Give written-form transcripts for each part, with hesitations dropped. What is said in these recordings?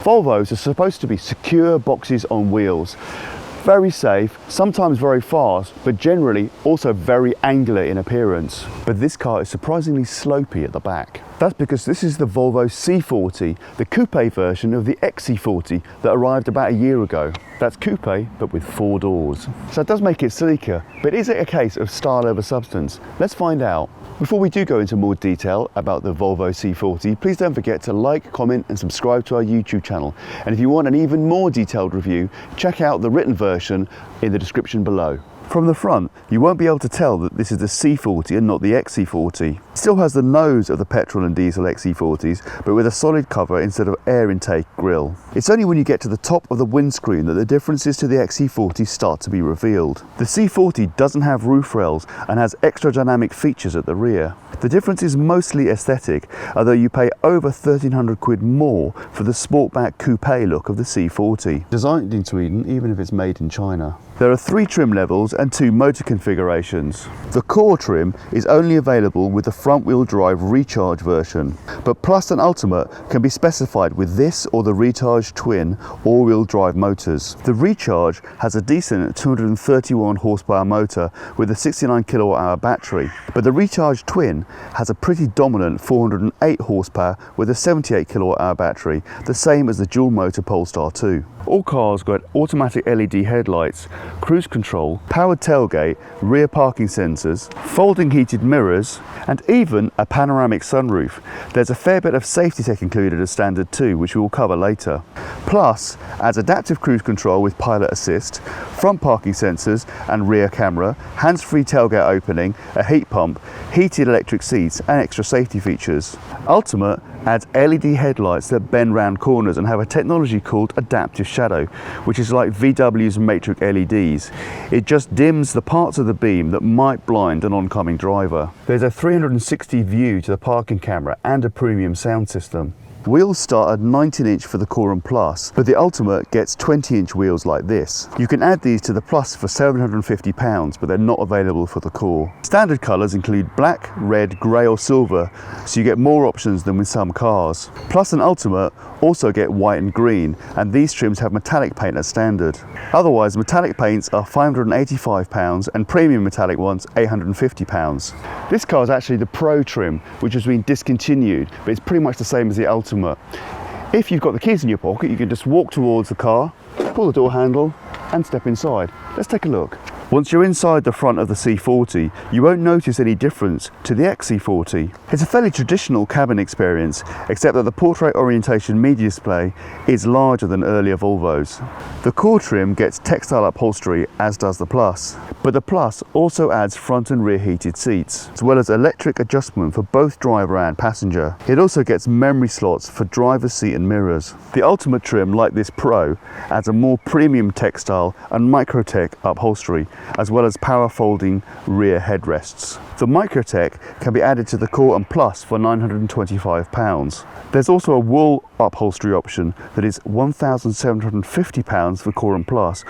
Volvos are supposed to be secure boxes on wheels. Very safe, sometimes very fast, but generally also very angular in appearance. But this car is surprisingly slopey at the back. That's because this is the Volvo C40, the coupe version of the XC40 that arrived about a year ago. That's coupe, but with 4 doors. So it does make it sleeker, but is it a case of style over substance? Let's find out. Before we do go into more detail about the Volvo C40, please don't forget to like, comment and subscribe to our YouTube channel. And if you want an even more detailed review, check out the written version in the description below. From the front, you won't be able to tell that this is the C40 and not the XC40. It still has the nose of the petrol and diesel XC40s, but with a solid cover instead of air intake grille. It's only when you get to the top of the windscreen that the differences to the XC40 start to be revealed. The C40 doesn't have roof rails and has extra dynamic features at the rear. The difference is mostly aesthetic, although you pay over 1,300 quid more for the sportback coupe look of the C40. Designed in Sweden, even if it's made in China. There are 3 trim levels and 2 motor configurations. The core trim is only available with the front-wheel drive Recharge version, but Plus and Ultimate can be specified with this or the Recharge Twin all-wheel drive motors. The Recharge has a decent 231 horsepower motor with a 69 kilowatt-hour battery, but the Recharge Twin has a pretty dominant 408 horsepower with a 78 kilowatt-hour battery, the same as the dual-motor Polestar 2. All cars got automatic LED headlights, cruise control, powered tailgate, rear parking sensors, folding heated mirrors, and even a panoramic sunroof. There's a fair bit of safety tech included as standard too, which we will cover later. Plus adds adaptive cruise control with pilot assist, front parking sensors and rear camera, hands-free tailgate opening, a heat pump, heated electric seats and extra safety features. Ultimate adds LED headlights that bend round corners and have a technology called adaptive shadow, which is like VW's matrix LEDs. It just dims the parts of the beam that might blind an oncoming driver. There's a 360 view to the parking camera and a premium sound system. Wheels start at 19-inch for the Core and Plus, but the Ultimate gets 20-inch wheels like this. You can add these to the Plus for £750, but they're not available for the Core. Standard colours include black, red, grey or silver, so you get more options than with some cars. Plus and Ultimate also get white and green, and these trims have metallic paint as standard. Otherwise, metallic paints are £585 and premium metallic ones £850. This car is actually the Pro trim, which has been discontinued, but it's pretty much the same as the Ultimate. If you've got the keys in your pocket, you can just walk towards the car, pull the door handle and step inside. Let's take a look. Once you're inside the front of the C40, you won't notice any difference to the XC40. It's a fairly traditional cabin experience, except that the portrait orientation media display is larger than earlier Volvos. The Core trim gets textile upholstery, as does the Plus, but the Plus also adds front and rear heated seats, as well as electric adjustment for both driver and passenger. It also gets memory slots for driver's seat and mirrors. The Ultimate trim, like this Pro, adds a more premium textile and Microtech upholstery, as well as power folding rear headrests. The Microtech can be added to the Core and Plus for £925. There's also a wool upholstery option that is £1,750 for Core and Plus,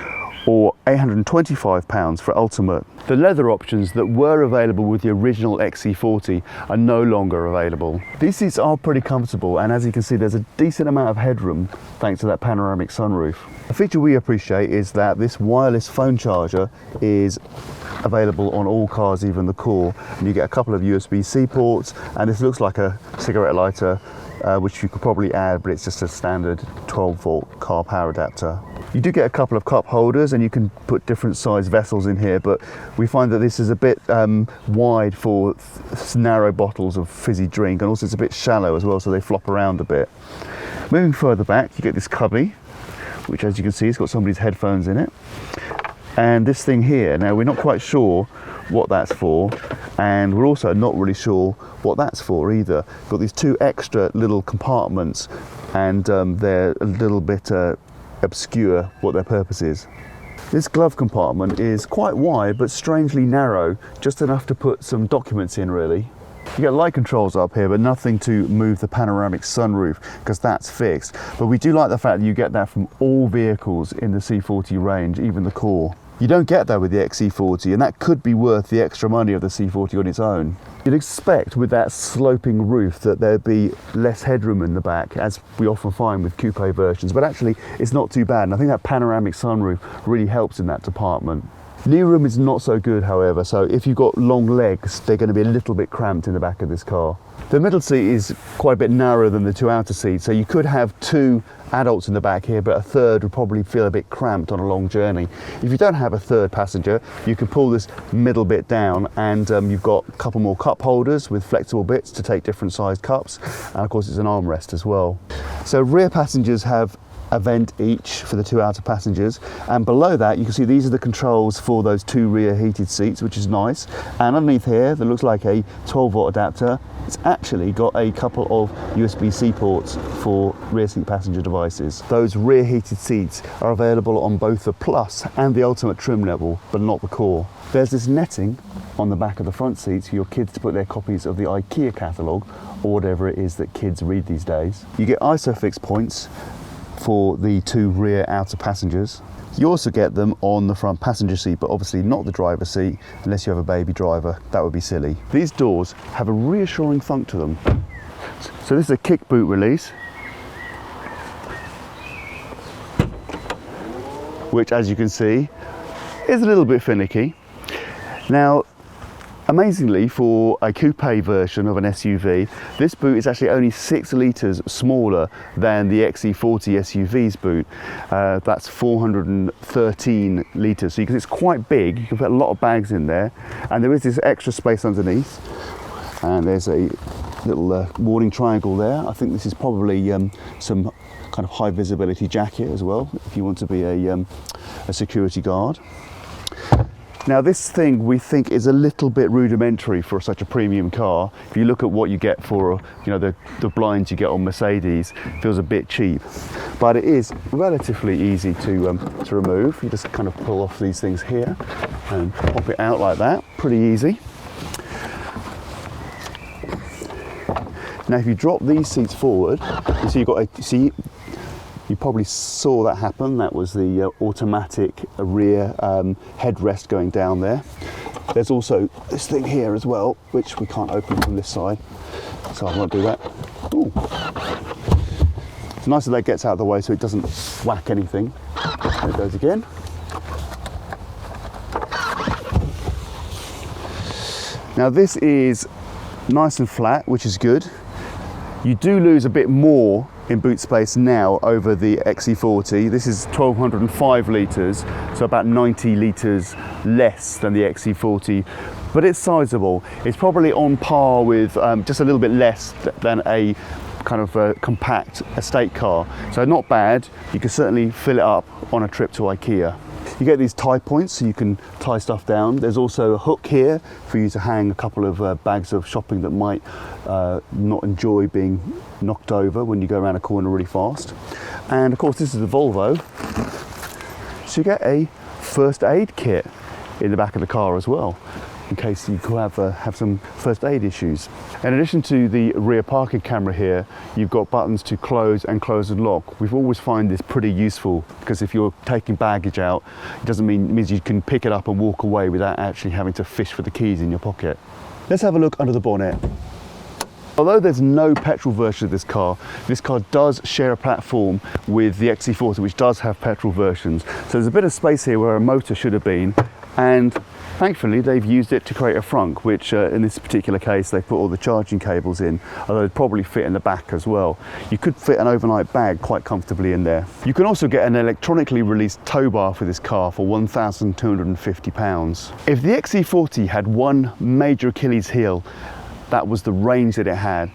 or £825 for Ultimate. The leather options that were available with the original XC40 are no longer available. These seats are pretty comfortable, and as you can see, there's a decent amount of headroom thanks to that panoramic sunroof. A feature we appreciate is that this wireless phone charger is available on all cars, even the Core, and you get a couple of USB-C ports, and this looks like a cigarette lighter, which you could probably add, but it's just a standard 12-volt car power adapter. You do get a couple of cup holders, and you can put different size vessels in here, but we find that this is a bit wide for narrow bottles of fizzy drink, and also it's a bit shallow as well, so they flop around a bit. Moving further back, you get this cubby, which, as you can see, has got somebody's headphones in it. And this thing here, now we're not quite sure what that's for, and we're also not really sure what that's for either. Got these 2 extra little compartments, and they're a little bit obscure what their purpose is. This glove compartment is quite wide but strangely narrow, just enough to put some documents in really. You get light controls up here, but nothing to move the panoramic sunroof because that's fixed. But we do like the fact that you get that from all vehicles in the C40 range, even the Core. You don't get that with the XC40, and that could be worth the extra money of the C40 on its own. You'd expect with that sloping roof that there'd be less headroom in the back, as we often find with coupe versions, but actually it's not too bad, and I think that panoramic sunroof really helps in that department. Knee room is not so good, however, so if you've got long legs, they're going to be a little bit cramped in the back of this car. The middle seat is quite a bit narrower than the two outer seats, so you could have two adults in the back here, but a third would probably feel a bit cramped on a long journey. If you don't have a third passenger, you can pull this middle bit down, and you've got a couple more cup holders with flexible bits to take different sized cups, and of course it's an armrest as well. So rear passengers have a vent each for the two outer passengers, and below that you can see these are the controls for those two rear heated seats, which is nice. And underneath here, that looks like a 12-volt adapter. It's actually got a couple of USB-C ports for rear seat passenger devices. Those rear heated seats are available on both the Plus and the Ultimate trim level, but not the Core. There's this netting on the back of the front seats for your kids to put their copies of the IKEA catalogue, or whatever it is that kids read these days. You get ISOFIX points for the two rear outer passengers. You also get them on the front passenger seat, but obviously not the driver's seat unless you have a baby driver. That would be silly. These doors have a reassuring thunk to them. So this is a kick boot release, which, as you can see, is a little bit finicky. Now, amazingly, for a coupe version of an SUV, this boot is actually only 6 litres smaller than the XC40 SUV's boot. That's 413 litres, so you can see it's quite big. You can put a lot of bags in there, and there is this extra space underneath, and there's a little warning triangle there. I think this is probably some kind of high visibility jacket as well, if you want to be a security guard. Now this thing we think is a little bit rudimentary for such a premium car. If you look at what you get for, you know, the blinds you get on Mercedes, it feels a bit cheap. But it is relatively easy to remove. You just kind of pull off these things here and pop it out like that. Pretty easy. Now if you drop these seats forward, you see you've got a, you probably saw that happen. That was the automatic rear headrest going down there. There's also this thing here as well, which we can't open from this side, so I won't do that. Ooh. It's nice that gets out of the way so it doesn't whack anything. There it goes again. Now this is nice and flat, which is good. You do lose a bit more in boot space now over the XC40. This is 1205 litres, so about 90 litres less than the XC40, but it's sizable. It's probably on par with just a little bit less than a kind of a compact estate car, so not bad. You can certainly fill it up on a trip to IKEA. You get these tie points so you can tie stuff down. There's also a hook here for you to hang a couple of bags of shopping that might not enjoy being knocked over when you go around a corner really fast. And of course this is a Volvo, so you get a first aid kit in the back of the car as well, in case you could have some first aid issues. In addition to the rear parking camera here, you've got buttons to close and lock. We've always find this pretty useful, because if you're taking baggage out, it means you can pick it up and walk away without actually having to fish for the keys in your pocket. Let's have a look under the bonnet. Although there's no petrol version of this car does share a platform with the XC40, which does have petrol versions. So there's a bit of space here where a motor should have been, and thankfully they've used it to create a frunk, which in this particular case they put all the charging cables in, although they'd probably fit in the back as well. You could fit an overnight bag quite comfortably in there. You can also get an electronically released tow bar for this car for £1,250. If the XC40 had one major Achilles heel, that was the range that it had.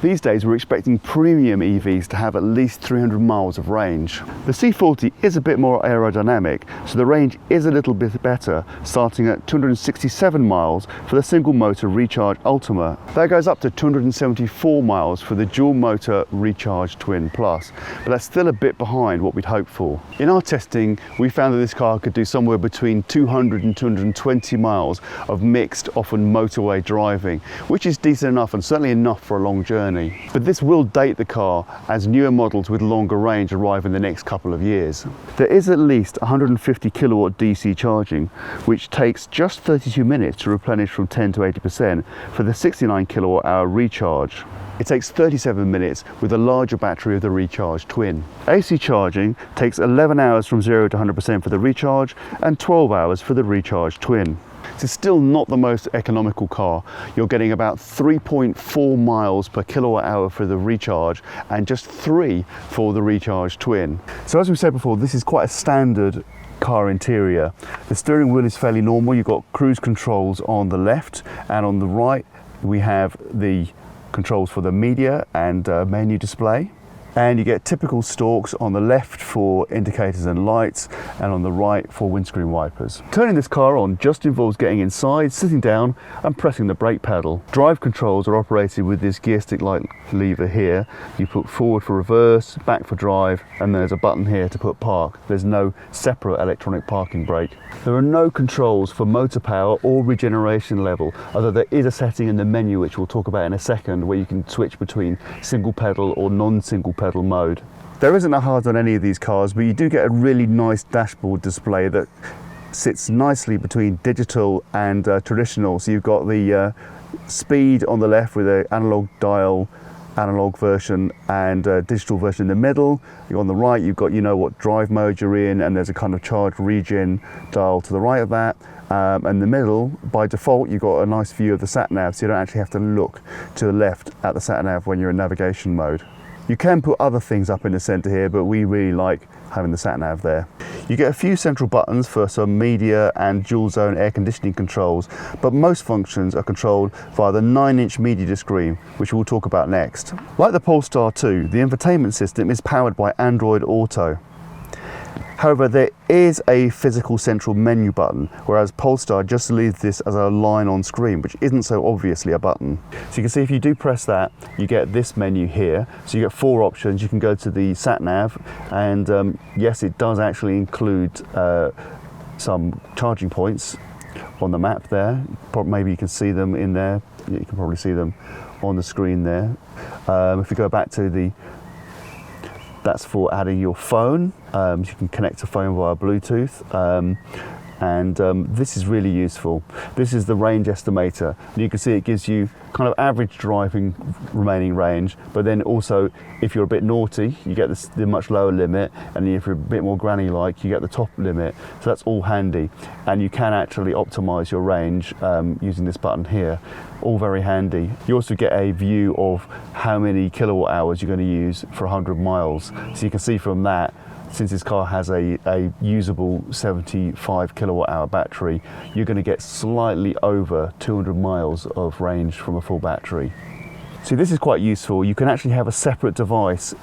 These days we're expecting premium EVs to have at least 300 miles of range. The C40 is a bit more aerodynamic, so the range is a little bit better, starting at 267 miles for the single motor Recharge Ultima. That goes up to 274 miles for the dual motor Recharge Twin Plus, but that's still a bit behind what we'd hoped for. In our testing, we found that this car could do somewhere between 200 and 220 miles of mixed, often motorway driving, which is decent enough and certainly enough for a long journey. journey. But this will date the car as newer models with longer range arrive in the next couple of years. There is at least 150 kilowatt DC charging, which takes just 32 minutes to replenish from 10 to 80% for the 69 kilowatt hour Recharge. It takes 37 minutes with a larger battery of the Recharge Twin. AC charging takes 11 hours from 0 to 100% for the Recharge and 12 hours for the Recharge Twin. It's still not the most economical car. You're getting about 3.4 miles per kilowatt hour for the Recharge and just 3 for the Recharge Twin. So as we said before, this is quite a standard car interior. The steering wheel is fairly normal. You've got cruise controls on the left, and on the right we have the controls for the media and menu display. And you get typical stalks on the left for indicators and lights, and on the right for windscreen wipers. Turning this car on just involves getting inside, sitting down and pressing the brake pedal. Drive controls are operated with this gear stick like lever here. You put forward for reverse, back for drive, and there's a button here to put park. There's no separate electronic parking brake. There are no controls for motor power or regeneration level, although there is a setting in the menu which we'll talk about in a second where you can switch between single pedal or non-single pedal mode. There isn't a HUD on any of these cars, but you do get a really nice dashboard display that sits nicely between digital and traditional. So you've got the speed on the left with an analog dial, analog version, and digital version in the middle. On the right you've got, you know, what drive mode you're in, and there's a kind of charge regen dial to the right of that. And the middle, by default, you've got a nice view of the sat nav, so you don't actually have to look to the left at the sat nav when you're in navigation mode. You can put other things up in the center here, but we really like having the sat nav there. You get a few central buttons for some media and dual zone air conditioning controls, but most functions are controlled via the 9-inch media screen, which we'll talk about next. Like the Polestar 2, the infotainment system is powered by Android Auto. However, there is a physical central menu button, whereas Polestar just leaves this as a line on screen, which isn't so obviously a button. So you can see if you do press that, you get this menu here. So you get 4 options. You can go to the sat nav, and yes, it does actually include some charging points on the map there. Maybe you can see them in there. You can probably see them on the screen there. If we go back to that's for adding your phone. You can connect a phone via Bluetooth, and this is really useful. This is the range estimator, and you can see it gives you kind of average driving remaining range, but then also if you're a bit naughty you get the much lower limit, and if you're a bit more granny like you get the top limit. So that's all handy, and you can actually optimize your range using this button here. All very handy. You also get a view of how many kilowatt hours you're going to use for 100 miles. So you can see from that, since this car has a usable 75 kilowatt hour battery, you're going to get slightly over 200 miles of range from a full battery. So this is quite useful. You can actually have a separate device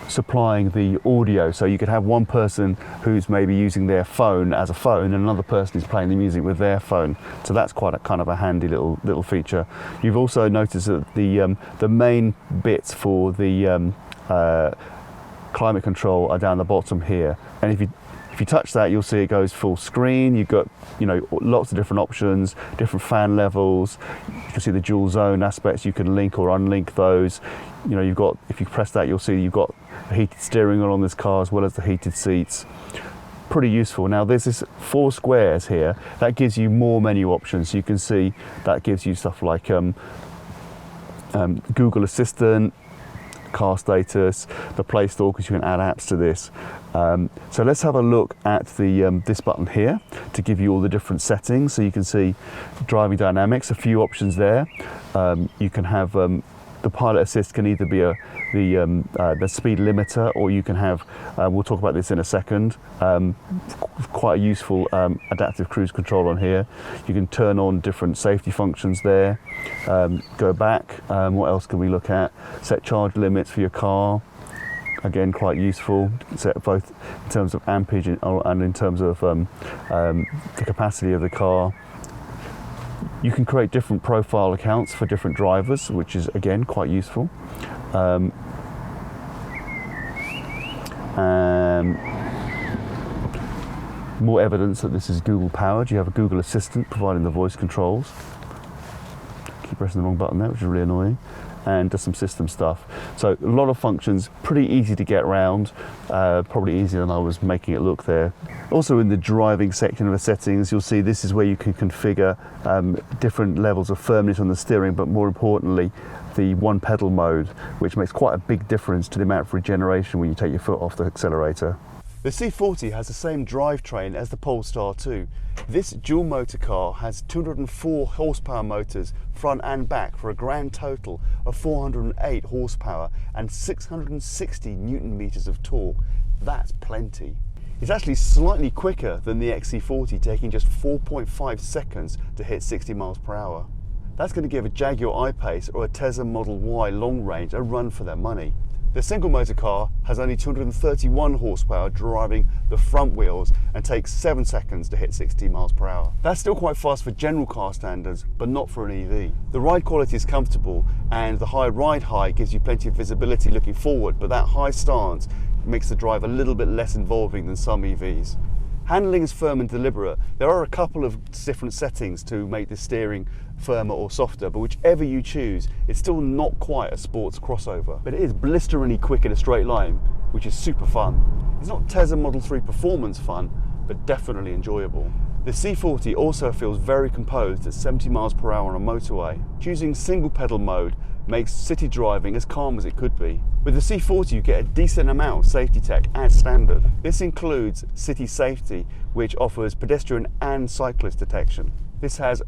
supplying the audio. So you could have one person who's maybe using their phone as a phone, and another person is playing the music with their phone. So that's quite a kind of a handy little feature. You've also noticed that the main bits for the climate control are down the bottom here, and if you touch that, you'll see it goes full screen. You've got, you know, lots of different options, different fan levels. You can see the dual zone aspects. You can link or unlink those. You know, you've got, if you press that, you'll see you've got a heated steering wheel on this car as well as the heated seats. Pretty useful. Now there's this 4 squares here that gives you more menu options. So you can see that gives you stuff like Google Assistant, car status, the Play Store, because you can add apps to this. So let's have a look at the this button here to give you all the different settings. So you can see driving dynamics, a few options there. You can have the pilot assist can either be the speed limiter, or you can have, we'll talk about this in a second, quite a useful adaptive cruise control on here. You can turn on different safety functions there, go back, what else can we look at? Set charge limits for your car, again quite useful, set both in terms of ampage and in terms of the capacity of the car. You can create different profile accounts for different drivers, which is again quite useful. More evidence that this is Google powered. You have a Google Assistant providing the voice controls. Keep pressing the wrong button there, which is really annoying. and does some system stuff. So a lot of functions, pretty easy to get around, probably easier than I was making it look there. Also in the driving section of the settings, you'll see this is where you can configure different levels of firmness on the steering, but more importantly, the one pedal mode, which makes quite a big difference to the amount of regeneration when you take your foot off the accelerator. The C40 has the same drivetrain as the Polestar 2. This dual motor car has 204 horsepower motors front and back for a grand total of 408 horsepower and 660 newton meters of torque. That's plenty. It's actually slightly quicker than the XC40, taking just 4.5 seconds to hit 60 miles per hour. That's going to give a Jaguar I-Pace or a Tesla Model Y long range a run for their money. The single motor car has only 231 horsepower driving the front wheels and takes 7 seconds to hit 60 miles per hour. That's still quite fast for general car standards, but not for an EV. The ride quality is comfortable and the high ride height gives you plenty of visibility looking forward, but that high stance makes the drive a little bit less involving than some EVs. Handling is firm and deliberate. There are a couple of different settings to make the steering firmer or softer, but whichever you choose, it's still not quite a sports crossover. But it is blisteringly quick in a straight line, which is super fun. It's not Tesla Model 3 performance fun, but definitely enjoyable. The C40 also feels very composed at 70 miles per hour on a motorway. Choosing single pedal mode makes city driving as calm as it could be. With the C40 you get a decent amount of safety tech as standard. This includes city safety, which offers pedestrian and cyclist detection. This has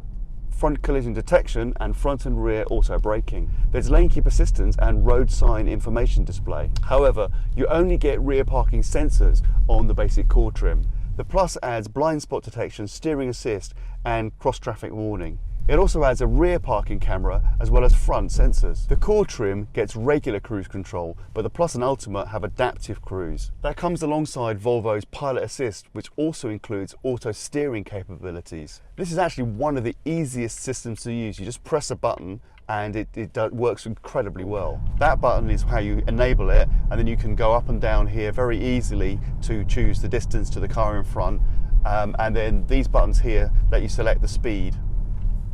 front collision detection and front and rear auto braking. There's lane keep assistance and road sign information display. However, you only get rear parking sensors on the basic core trim. The Plus adds blind spot detection, steering assist and cross traffic warning. It also adds a rear parking camera as well as front sensors. The core trim gets regular cruise control, but the Plus and Ultimate have adaptive cruise. That comes alongside Volvo's Pilot Assist, which also includes auto steering capabilities. This is actually one of the easiest systems to use. You just press a button and it works incredibly well. That button is how you enable it, and then you can go up and down here very easily to choose the distance to the car in front, and then these buttons here let you select the speed.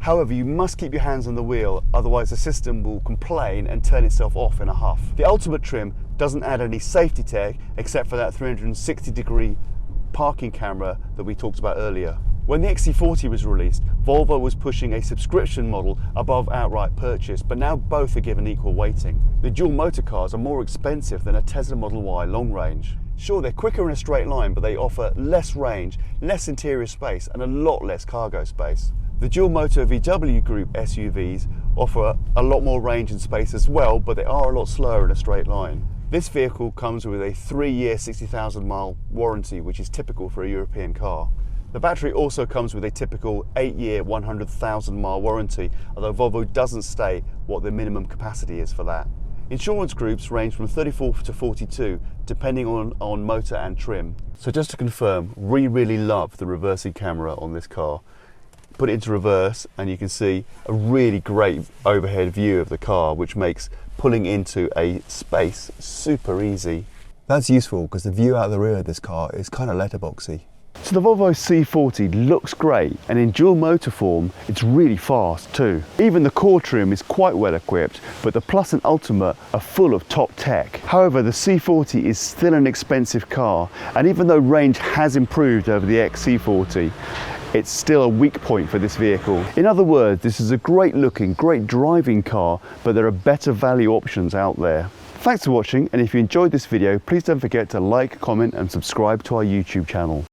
However, you must keep your hands on the wheel, otherwise the system will complain and turn itself off in a huff. The Ultimate trim doesn't add any safety tech except for that 360-degree parking camera that we talked about earlier. When the XC40 was released, Volvo was pushing a subscription model above outright purchase, but now both are given equal weighting. The dual motor cars are more expensive than a Tesla Model Y long range. Sure, they're quicker in a straight line, but they offer less range, less interior space, and a lot less cargo space. The dual motor VW Group SUVs offer a lot more range and space as well, but they are a lot slower in a straight line. This vehicle comes with a 3-year 60,000 mile warranty, which is typical for a European car. The battery also comes with a typical 8-year 100,000 mile warranty, although Volvo doesn't state what the minimum capacity is for that. Insurance groups range from 34 to 42, depending on motor and trim. So just to confirm, we really love the reversing camera on this car. Put it into reverse and you can see a really great overhead view of the car, which makes pulling into a space super easy. That's useful because the view out the rear of this car is kind of letterboxy. So the Volvo C40 looks great, and in dual motor form it's really fast too. Even the core trim is quite well equipped, but the Plus and Ultimate are full of top tech. However, the C40 is still an expensive car, and even though range has improved over the XC40, it's still a weak point for this vehicle. In other words, this is a great looking, great driving car, but there are better value options out there. Thanks for watching, and if you enjoyed this video, please don't forget to like, comment and subscribe to our YouTube channel.